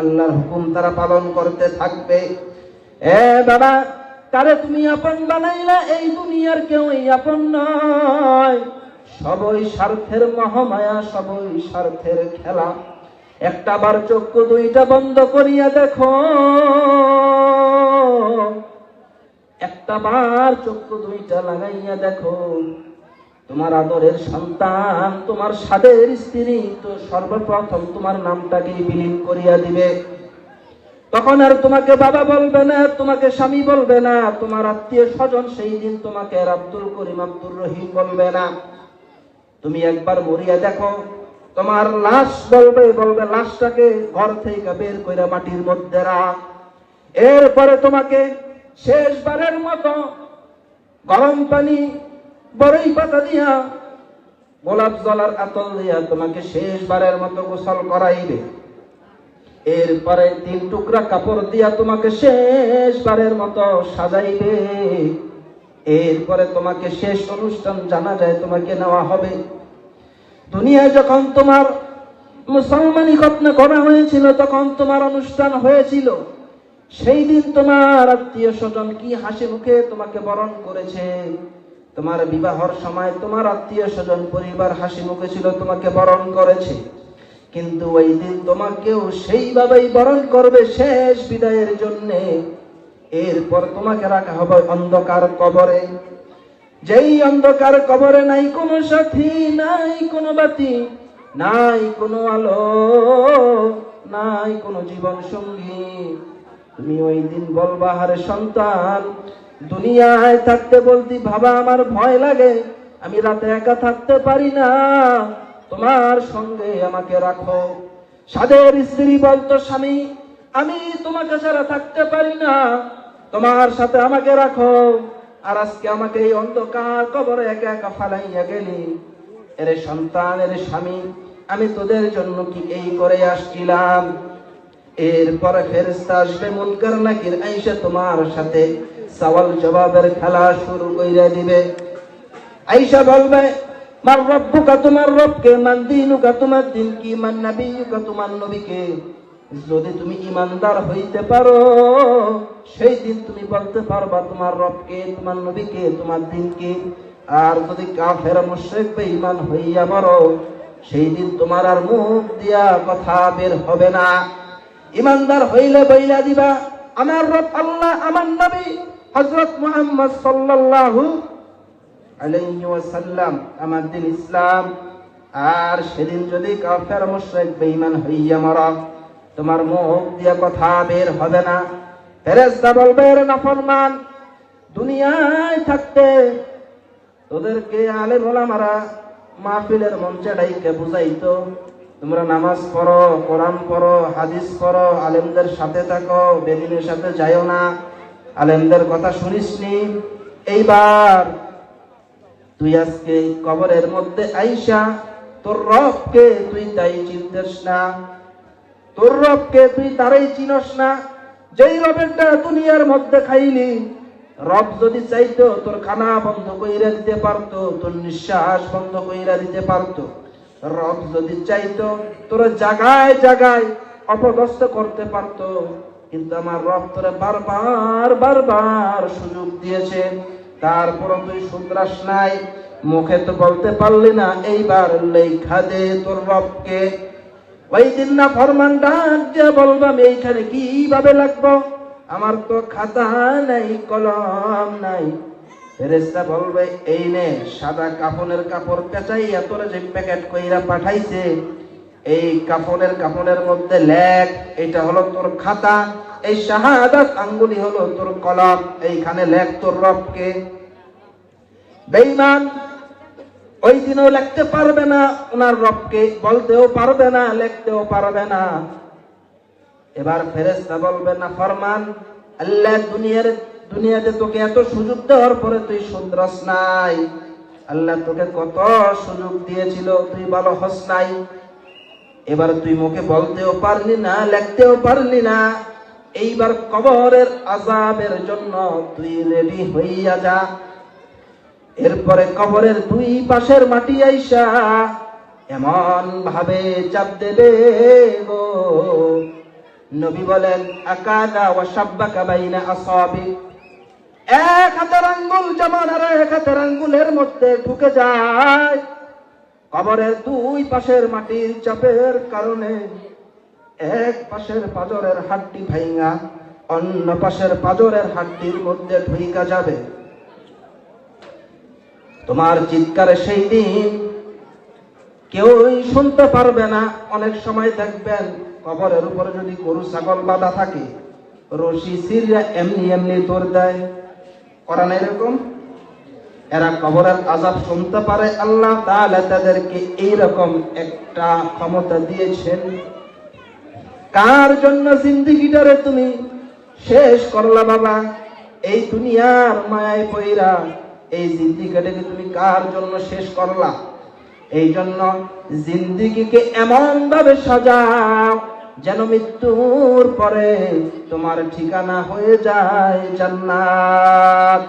আল্লাহর হুকুম তারা পালন করতে থাকবে। বাবা, কারে তুমি আপন বানাইলা? এই দুনিয়ার কেউই আপন নয়, সবই স্বার্থের মহামায়া, সবই স্বার্থের খেলা। একটা বার চক্ষু দুইটা বন্ধ করিয়া দেখো, একটা বার চক্ষু দুইটা লাগাইয়া দেখো, তোমার আদরের সন্তান, তোমার সাদের স্ত্রী তো সর্বপ্রথম তোমার নামটাকে বিলীন করিয়া দিবে। তখন আর তোমাকে বাবা বলবে না, তোমাকে স্বামী বলবে না, তোমার আত্মীয় স্বজন সেই দিন তোমাকে আর আব্দুল করিম, আব্দুর রহিম বলবে না। তুমি একবার মরিয়া দেখো, তোমার লাশ বলবে লাশটাকে ঘর থেকে বের করে মাটির মধ্যে রাখ। এরপরে তোমাকে শেষবারের মতো গরম পানি, বড়ই পাতা দিয়া, গোলাপ জলার আতল দিয়া তোমাকে শেষবারের মতো গোসল করাইবে। এরপরে 3 টুকরা কাপড় দিয়া তোমাকে শেষবারের মতো সাজাইবে। এরপরে তোমাকে শেষ অনুষ্ঠান জানাজায় তোমাকে নেওয়া হবে। দুনিয়ায় যখন তোমার মুসলমানি খতনা করা হয়েছিল, তখন তোমার অনুষ্ঠান হয়েছিল। সেই দিন তোমার আত্মীয় স্বজন কি হাসি মুখে তোমাকে বরণ করেছে। তোমার বিবাহর সময় তোমার আত্মীয় স্বজন পরিবার হাসি মুখে ছিল, তোমাকে বরণ করেছে। কিন্তু ওই দিন তোমাকেও সেইভাবেই বরণ করবে শেষ বিদায়ের জন্যে। এরপর তোমাকে রাখা হবে অন্ধকার কবরে। যেই অন্ধকার কবরে নাই কোনো সাথী, নাই কোনো বাতি, নাই কোনো আলো, নাই কোনো জীবন সঙ্গী। তুমি ওই দিন বলবা, হারে সন্তান, দুনিয়ায় থাকতে বলতি বাবা আমার ভয় লাগে, আমি রাতে একা থাকতে পারি না, তোমার সঙ্গে আমাকে রাখো। সাদের স্ত্রী বলতো, স্বামী আমি তোমাকে ছাড়া থাকতে পারি না, তোমার সাথে আমাকে রাখো। আর আজকে আমাকে এই অন্ধকার কবরে একা একা ফালাইয়া গেলি। এরে সন্তান, এরে স্বামী, আমি তোদের জন্য কি এই করে আসছিলাম? এরপরে ফেরেশতা আসবে, মুনকার নাকির আইসা তোমার সাথে সওয়াল জবাবের খেলা শুরু কইরা দিবে। আইসা বলবে, মার রব্বুকা, তোমার রবকে, মান দীনুকা, তোমার দিন কি, মান নবিয়ুকা, তোমার নবীকে। যদি তুমি ইমানদার হইতে পারো, সেই দিন তুমি বলতে পারবা তোমার রবকে, তোমার নবীকে, তোমার দিনকে। আর যদি কাফের মুশরিক বেঈমান হইয়া মরো, সেই দিন তোমার আর মুখ দিয়া কথা বের হবে না। ইমানদার হইলে বইলা দিবা, আমার রব আল্লাহ, আমার নবী হযরত মুহাম্মদ সাল্লাল্লাহু আলাইহি ওয়াসাল্লাম, আমার দিন ইসলাম। আর সেদিন যদি কাফের মুশরিক বেঈমান হইয়া মরো, তোমার মুখ দিয়া কথা বের হবে না। ফেরেশতা বলবে, রে নাফরমান, দুনিয়ায় থাকতে তোদেরকে আলেম ওলামারা মাহফিলের মঞ্চে ডাইকে বুঝাইতো, তোমরা নামাজ পড়ো, কোরআন পড়ো, হাদিস পড়ো, আলেমদের সাথে থাকো, বেদিনের সাথে যাইও না, আলেমদের কথা শুনিসনি। এইবার তুই আজকে কবরের মধ্যে আইসা তোর রবকে তুই তাই চিনতেস না, তোর রবকে তুই তারাই চিনস না, যেই রবেরটা দুনিয়ার মধ্যে খাইলি। রব যদি চাইতো তোর খানা বন্ধ কইরা দিতে পারতো, তোর নিঃশ্বাস বন্ধ কইরা দিতে পারতো। রব যদি চাইতো তোর জায়গায় জায়গায় অপদস্থ করতে পারতো। কিন্তু আমার রব তোরে বারবার বারবার সুযোগ দিয়েছে, তারপর তুই শুধরাস নাই, মুখে তো বলতে পারলি না। এইবার লেখা দে তোর রবকে। ওই দিন না ফরমান ডাক দিয়ে বলবো, আমি এইখানে কিভাবে লাগবো? আমার তো খাতা নাই, কলম নাই। ফেরেশতা বলবে, এই নে সাদা কাফনের কাপড় পেঁচাইয়া তোরা যে প্যাকেট কইরা পাঠাইছে, এই কাফনের মধ্যে লেখ, এটা হলো তোর খাতা, এই শাহাদাত আঙ্গুলি হলো তোর কলম, এইখানে লেখ তোর রবকে। বেঈমান ওই দিনও লিখতে পারবে না ওনার রবকে, বলতেও পারবে না, লিখতেও পারবে না। এবার ফেরেশতা বলবে, না ফরমান, আল্লাহ দুনিয়াতে তোকে এত সুযোগ দেওয়ার পরে তুই শুধরাস নাই। আল্লাহ তোকে কত সুযোগ দিয়েছিল, তুই ভালো হস নাই। এবার তুই মুখে বলতেও পারলি না, লিখতেও পারলি না। এইবার কবরের আযাবের জন্য তুই রেডি হইয়া যা। এরপরে কবরের 2 পাশের মাটি আইসা এমন ভাবে চাপ দেবে গো, নবী বলেন আকাদা ওয়া শাব্বাকা বাইনা আসাবি, এক হাতের আঙ্গুল যেমন আর এক হাতের আঙ্গুলের মধ্যে ঢুকে যায়, কবরের দুই পাশের মাটির চাপের কারণে এক পাশের পাজরের হাড্ডি ভাঙা অন্য পাশের পাজরের হাড্ডির মধ্যে ঢুইকা যাবে। তোমার চিৎকারে সেই দিন কেউই শুনতে পারবে না। অনেক সময় দেখবেন কবরের উপরে যদি গরু ছাগল বাঁধা থাকে, রশি সিরিয়া এমনি এমনি দৌড় দেয়, করা না এরকম? এরা কবরের আযাব শুনতে পারে। আল্লাহ তাআলা তাদেরকে এইরকম একটা ক্ষমতা দিয়েছেন। কার জন্য জিন্দেগিটারে তুমি শেষ করলা বাবা? এই দুনিয়ার মায়ায় পইরা এই জিন্দেগিটাকে তুমি কার জন্য শেষ করলা? এই জন্য জিন্দেগিকে এমন ভাবে সাজাও যেন মৃত্যুর পরে তোমার ঠিকানা হয়ে যায় জান্নাত।